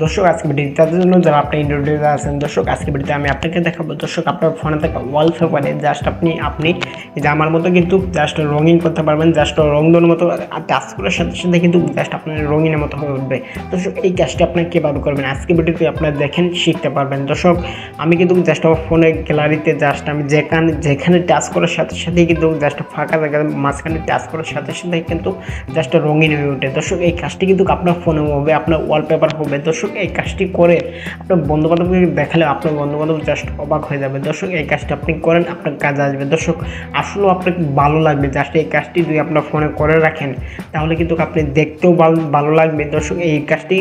দর্শক আজকে ভিডিও তাদের জন্য যারা আপনি ইন্টারভিউতে আছেন দর্শক আজকে ভিডিওতে আমি আপনাকে দেখাবো দর্শক আপনার ফোনে থাকা ওয়ালপেপারে জাস্ট আপনি যে আমার মতো কিন্তু জাস্ট রঙিন করতে পারবেন, জাস্ট রং দেওয়ার মতো টাচ করার সাথে সাথে কিন্তু জাস্ট আপনার রঙিনের মতো হয়ে উঠবে। দর্শক এই কাজটি আপনি কীভাবে করবেন আজকে ভিডিওতে আপনারা দেখেন শিখতে পারবেন। দর্শক আমি কিন্তু জাস্ট আমার ফোনের গ্যালারিতে জাস্ট আমি যেখানে টাচ করার সাথে সাথেই কিন্তু জাস্ট ফাঁকা জায়গা মাঝখানে টাচ করার সাথে সাথেই কিন্তু জাস্ট রঙিন হয়ে ওঠে। দর্শক এই কাজটি কিন্তু আপনার ফোনে হবে, আপনার ওয়ালপেপার হবে। দর্শক এই কাজটি করে আপনার বন্ধুবান্ধবকে দেখালে আপনার বন্ধুবান্ধব জাস্ট অবাক হয়ে যাবে। দর্শক এই কাজটি আপনি করেন, আপনার কাজে আসবে। দর্শক আসলেও আপনার ভালো লাগবে। জাস্ট এই কাজটি যদি আপনার ফোনে করে রাখেন তাহলে কিন্তু আপনি দেখতেও ভালো লাগবে। দর্শক এই কাজটি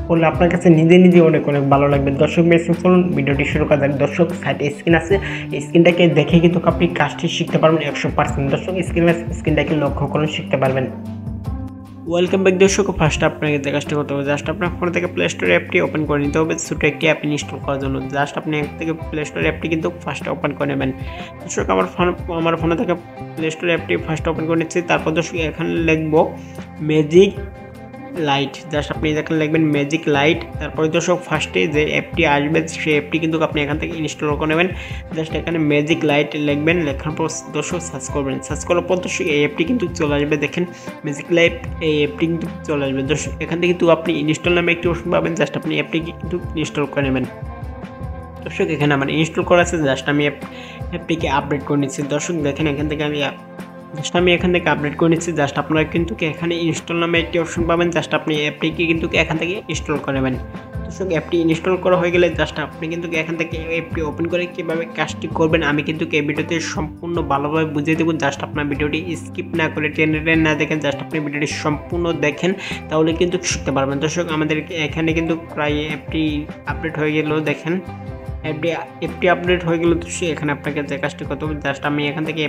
করলে আপনার কাছে নিজে অনেক ভালো লাগবে। দর্শক বেশি ফলুন, ভিডিওটি শুরু করা যাক। দর্শক সাইডে স্ক্রিন আছে, এই স্ক্রিনটাকে দেখে কিন্তু আপনি কাজটি শিখতে পারবেন 100%। দর্শক স্ক্রিনটাকে লক্ষ্য করুন, শিখতে পারবেন। ওয়েলকাম ব্যাক দর্শক। ফার্স্ট আপনাকে যে কাজটা করতে হবে জাস্ট আপনার ফোন থেকে প্লে স্টোর অ্যাপটি ওপেন করে নিতে হবে। ছোটো একটি অ্যাপ ইনস্টল করার জন্য জাস্ট আপনি এক থেকে প্লে স্টোর অ্যাপটি কিন্তু ফার্স্ট ওপেন করে নেবেন। দর্শক আমার ফোনে থেকে প্লে স্টোর অ্যাপটি ফার্স্ট ওপেন করে নিচ্ছি। তারপর দর্শক এখানে লিখবো ম্যাজিক লাইট। জাস্ট আপনি এখানে লিখবেন ম্যাজিক লাইট। তারপরে দর্শক ফার্স্টে যে অ্যাপটি আসবে সেই অ্যাপটি কিন্তু আপনি এখান থেকে ইনস্টল করে নেবেন। জাস্ট এখানে ম্যাজিক লাইট লিখবেন, লেখার পর দর্শক সার্চ করবেন। সার্চ করার পর দর্শক এই অ্যাপটি কিন্তু চলে আসবে। দেখেন ম্যাজিক লাইট এই অ্যাপটি কিন্তু চলে আসবে। দর্শক এখান থেকে কিন্তু আপনি ইনস্টল নামে একটি অপশন পাবেন, জাস্ট আপনি অ্যাপটি কিন্তু ইনস্টল করে নেবেন। দর্শক এখানে আমার ইনস্টল করা আছে, জাস্ট আমি অ্যাপটিকে আপডেট করে নিচ্ছি। দর্শক দেখেন এখান থেকে আমি এখান থেকে আপডেট করে নিচ্ছি। জাস্ট আপনারা কিন্তু এখানে ইনস্টল নামে একটি অপশন পাবেন, জাস্ট আপনি অ্যাপটিকে কিন্তু এখান থেকে ইনস্টল করে নেবেন। দর্শক অ্যাপটি ইনস্টল করা হয়ে গেলে জাস্ট আপনি কিন্তু এখান থেকে অ্যাপটি ওপেন করে কীভাবে কাজটি করবেন আমি কিন্তু এই ভিডিওতে সম্পূর্ণ ভালোভাবে বুঝিয়ে দেবো। জাস্ট আপনার ভিডিওটি স্কিপ না করে টেনে না দেখেন, জাস্ট আপনি ভিডিওটি সম্পূর্ণ দেখেন, তাহলে কিন্তু শিখতে পারবেন। দর্শক আমাদের এখানে কিন্তু প্রায় অ্যাপটি আপডেট হয়ে গেল। দেখেন অ্যাপটি আপডেট হয়ে গেল। তো এখানে আপনাকে যে কাজটি করতে হবে জাস্ট আমি এখান থেকে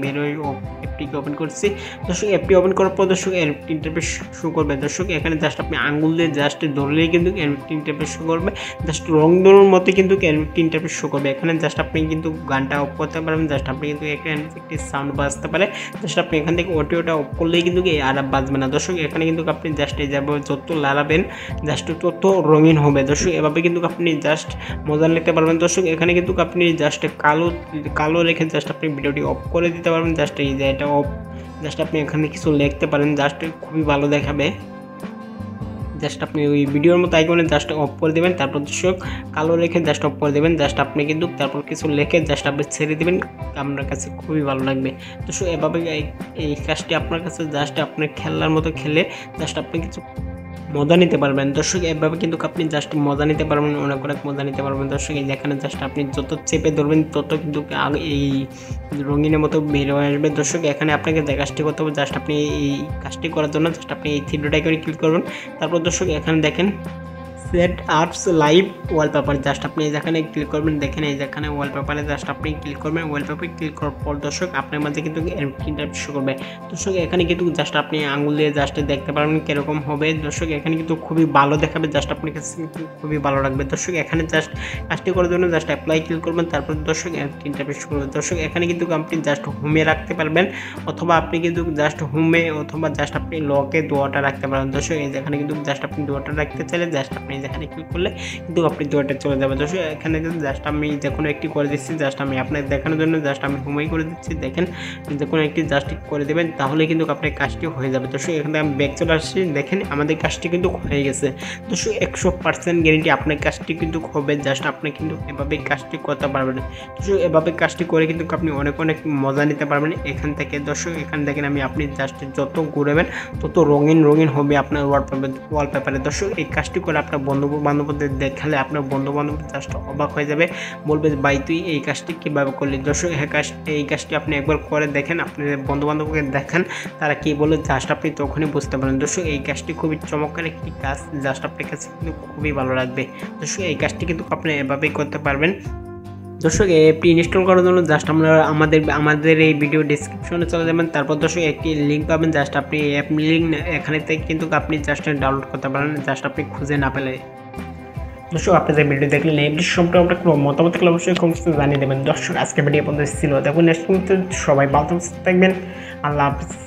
বের হয়ে অ্যাপটিকে ওপেন করছি। দর্শক অ্যাপটি ওপেন করার পর দর্শক অ্যাপটি ইন্টারফেস শো করবে। দর্শক এখানে জাস্ট আপনি আঙ্গুল দিয়ে জাস্ট ধরলেই কিন্তু অ্যাপটি ইন্টারফেস শো করবে। জাস্ট রং ধরুন মতো কিন্তু অ্যাপটি ইন্টারফেস শো করবে। এখানে জাস্ট আপনি কিন্তু গানটা অফ করতে পারবেন। জাস্ট আপনি কিন্তু এখানে একটি সাউন্ড বাজতে পারে, জাস্ট আপনি এখান থেকে অডিওটা অফ করলেই কিন্তু আর বাজবে না। দর্শক এখানে কিন্তু আপনি জাস্ট এই যাবে যত লাগাবেন জাস্ট তত রঙিন হবে। দর্শক এভাবে কিন্তু আপনি জাস্ট মজা নিতে পারবেন। দর্শক এখানে কিন্তু আপনি জাস্ট কালো রেখে জাস্ট আপনি ভিডিওটি অফ করে দিতে পারবেন। জাস্ট এই যে এটা অফ, জাস্ট আপনি এখানে কিছু লিখতে পারেন, জাস্ট খুবই ভালো দেখাবে। জাস্ট আপনি ওই ভিডিওর মতো আইকনে জাস্ট অফ করে দেবেন। তারপর দর্শক কালো রেখে জাস্ট অফ করে দেবেন। জাস্ট আপনি কিন্তু তারপর কিছু লিখে জাস্ট আপনি ছেড়ে দেবেন, আপনার কাছে খুবই ভালো লাগবে। দর্শক এভাবে এই কাজটি আপনার কাছে জাস্ট আপনার খেলার মতো খেলে জাস্ট আপনি কিছু মজা নিতে পারবেন। দর্শক এভাবে কিন্তু আপনি জাস্ট মজা নিতে পারবেন, অনেক মজা নিতে পারবেন। দর্শক এই যেখানে জাস্ট আপনি যত চেপে ধরবেন তত কিন্তু এই রঙিনের মতো বের হয়ে আসবে। দর্শক এখানে আপনাকে যে কাজটি করতে হবে জাস্ট আপনি এই কাজটি করার জন্য জাস্ট আপনি এই থ্রি ডট আইকনে ক্লিক করবেন। তারপর দর্শক এখানে দেখেন সেট আপস লাইভ ওয়ালপেপার, জাস্ট আপনি যেখানে ক্লিক করবেন। দেখেন এই যেখানে ওয়ালপেপারে জাস্ট আপনি ক্লিক করবেন। ওয়ালপেপারে ক্লিক করার পর দর্শক আপনার মাঝে কিন্তু ইন্টারফেস শো করবে। দর্শক এখানে কিন্তু জাস্ট আপনি আঙুল দিয়ে জাস্ট দেখতে পারবেন কীরকম হবে। দর্শক এখানে কিন্তু খুবই ভালো দেখাবে, জাস্ট আপনার কাছে কিন্তু খুবই ভালো লাগবে। দর্শক এখানে জাস্ট কাজটি করার জন্য জাস্ট অ্যাপ্লাই ক্লিক করবেন। তারপর দর্শক ইন্টারফেস শো করবে। দর্শক এখানে কিন্তু আপনি জাস্ট হোমে রাখতে পারবেন, অথবা আপনি কিন্তু জাস্ট হোমে অথবা জাস্ট আপনি লকে দোয়াটা রাখতে পারেন। দর্শক এই যেখানে কিন্তু জাস্ট আপনি দোয়াটা রাখতে চাইলে জাস্ট আপনি যেখানে ক্লিক করলে কিন্তু আপনি দোয়াটা চলে যাবে। দর্শক এখানে কিন্তু জাস্ট আমি যে কোনো একটি করে দিচ্ছি, জাস্ট আমি আপনাকে দেখানোর জন্য জাস্ট আমি হোমেই করে দিচ্ছি। দেখেন যে কোনো একটি জাস্ট করে দেবেন, তাহলে কিন্তু আপনার কাজটি হয়ে যাবে। দর্শক এখানে আমি ব্যাক চলে আসছি। দেখেন আমাদের কাজটি কিন্তু হয়ে গেছে। দর্শক 100% গ্যারেন্টি আপনার কাজটি কিন্তু হবে। জাস্ট আপনি কিন্তু এভাবে কাজটি করতে পারবেন। দর্শক এভাবে কাজটি করে কিন্তু আপনি অনেক মজা নিতে পারবেন এখান থেকে। দর্শক এখানে দেখেন আপনি জাস্ট যত ঘুরাবেন তত রঙিন হবে আপনার ওয়ালপেপারে। দর্শক এই কাজটি করে আপনার বন্ধু-বান্ধবদের দেখালে আপনার বন্ধু-বান্ধব জাস্ট অবাক হয়ে যাবে, বলবে ভাই তুই এই কাজটি কীভাবে করলি। দর্শক এই কাজটি আপনি একবার করে দেখেন, আপনার বন্ধু-বান্ধবকে দেখান, তারা কী বলে জাস্ট আপনি তখনই বুঝতে পারেন। দর্শক এই কাজটি খুবই চমৎকার একটি কাজ, জাস্ট আপনার কাছে কিন্তু খুবই ভালো লাগবে। দর্শক এই কাজটি কিন্তু আপনি এভাবেই করতে পারবেন। দর্শক অ্যাপটি ইনস্টল করার জন্য জাস্ট আপনারা আমাদের এই ভিডিও ডিসক্রিপশনে চলে যাবেন। তারপর দর্শক একটি লিঙ্ক পাবেন, জাস্ট আপনি অ্যাপ লিঙ্ক এখানে থেকে কিন্তু আপনি জাস্ট ডাউনলোড করতে পারেন, জাস্ট আপনি খুঁজে না পেলে। দর্শক আপনি যে ভিডিও দেখলেন এই ভিডিও সম্পর্কে আপনার কোনো মতামত থাকলে অবশ্যই কমেন্টস জানিয়ে দেবেন। দর্শক আজকে ভিডিও পর্যন্ত ছিল, দেখুন নেক্সট সবাই ভালো থাকবেন, আল্লাহ হাফিজ।